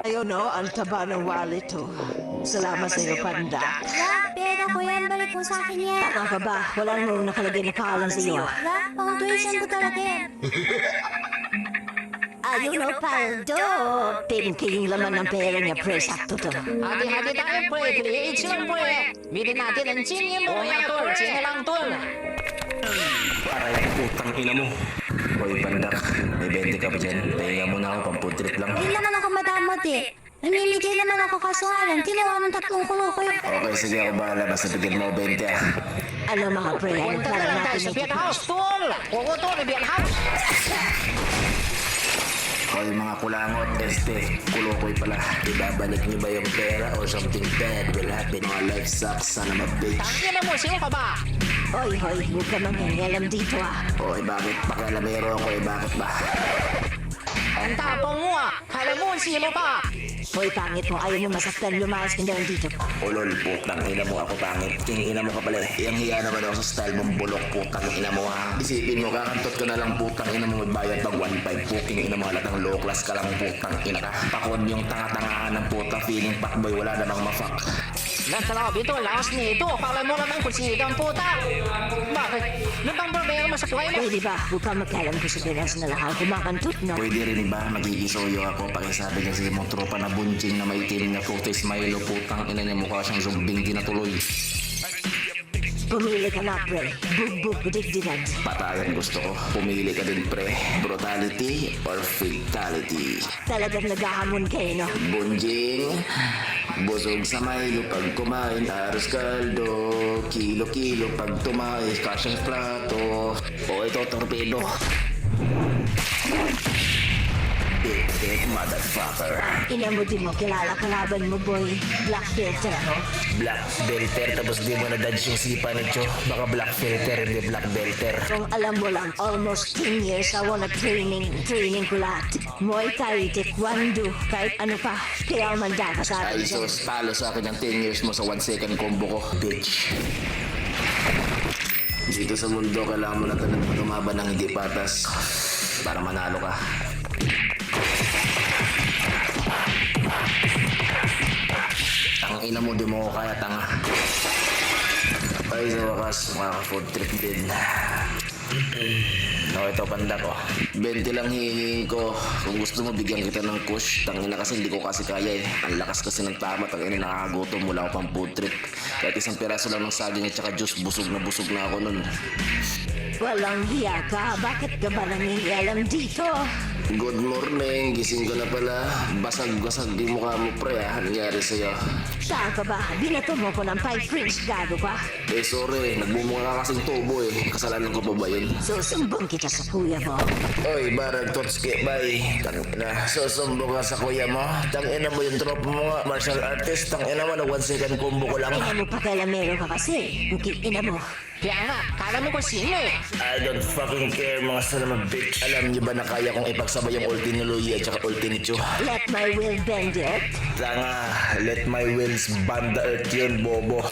Ayun no, ang taba ng wallet to. Salamat sa iyo, Panda. La, pera ko yan. Balik mo sa akin yan. Tama ka ba? Wala namang nakalagay na pangalan sa iyo. La, pang tuition ko talaga yan. Ayun no, Paldo. Pinky yung laman ng pera niya, pre. Sakto to. Hati-hati tayo, pre. Create lang, pre. Bilhin natin ang chingy mo. Yan, tol. Chingy lang, tol. Aray, putang ina mo. Hoy, Pandak, may 20 ka pa dyan. Pahinga mo na ako, pang food trip lang. Hindi naman ako madamot eh. Namimigay naman ako kaso nga lang. Kinuha ng 3 kulo ko yun. Okay, sige ako bahala. Basta bigyan mo 20 ah. Ano mga pre, ano Punta na para lang tayo natin sa ito? beer house, tol. Oo, tol. Beer house. Hoy, mga kulangot, kulukoy pala. Ibabalik niyo ba yung pera or something bad will happen? Mga life sucks, son of a bitch. Tangin na mo, sino ka ba? Hoy, huwag ka mangingialam dito ah. Hoy, bakit? Pakialamero ako eh, bakit ba? Ang tapang mo, ah. Kala mo, sino ka? Hoy, pangit mo, ayaw mo masaktan, lumayas ka doon dito. Ulol, putang ina mo ako pangit. King ina mo ka pala eh. Yang hiya naman ako sa style mong bulok, putang ina mo ha. Isipin mo, kakantot ka na lang putang ina mo magbayad pag 1.5. Puking ina mo halatang low class ka lang putang ina ka. Pakon yung tanga-tangahan ng puta, feeling pakboy, wala namang mafuck. Nasa loob ito, laos nito. Kala mo naman kung sino ang puta. Bakit? Ano bang problema mo sa buhay mo? Pwede ba, huwag ka magkalam ko sa pinas na lakang kumakantot, no? Pwede rin ba magigisoyo ako pakisabi kasi mong tropa na bunching na maitim na frutis Milo putang ina niya mukha siyang zumbing di natuloy. Pumili ka na, pre. Bugbog, digdigan. Patayan gusto ko. Pumili ka din pre. Brutality or fatality. Talagang naghahamon kayo, no? Bunjing, busog sa Milo pag kumain, aros kaldo, kilo-kilo pag tumais, kasyang plato. O ito, torpedo. Big motherfucker. Ina mo din mo, kilala kalaban mo, boy. Black filter, no? Black belter, tapos di mo na-dodge yung sipa nito. Baka black filter, hindi black belter. Kung alam mo lang, almost 10 years ako nag-training. Training ko lahat. Muay Thai, Taekwondo, kahit ano pa. Kaya umanda ka sa akin. Ay, so talo sa akin ng 10 years mo sa 1 second combo ko, bitch. Dito sa mundo, kailangan mo na tumaban ng hindi patas para manalo ka. Ang ina mo, di mo ko kaya tanga. Ay, sa wakas, makaka-food trip din. No, ito panda ko. 20 lang hihingin ko. Kung gusto mo, bigyan kita ng kush. Tangina kasi hindi ko kasi kaya eh. Ang lakas kasi ng tama. Tangina nakakagutom. Wala ko pang food trip. Kahit isang piraso lang ng saging at saka juice, busog na ako nun. Walang hiya ka. Bakit ka ba nangingialam dito? Good morning, gising ka na pala. Basag-basag yung mukha mo pre ah. Ano nangyari sa'yo? Saan ka ba? Binato mo ko ng 5 fringe, gago ka. Eh sorry, nagbumukha ka kasing tubo eh. Kasalanan ko pa ba yun? Susumbong kita sa kuya mo. Oy, barag totske, bye. Tangina, susumbong ka sa kuya mo. Tangina mo yung tropa mo nga, martial artist. Tangina mo, na 1 second combo ko lang. Ina mo pa kailamero ka kasi. Ina mo. Kaya nga, kala mo kung sino eh. I don't fucking care mga salama bitch. Alam niyo ba na kaya kong ipagsabay yung ulti ni Luya at saka ulti ni Chu? Let my will bend it. Tanga, let my wheels band the earth yun, bobo.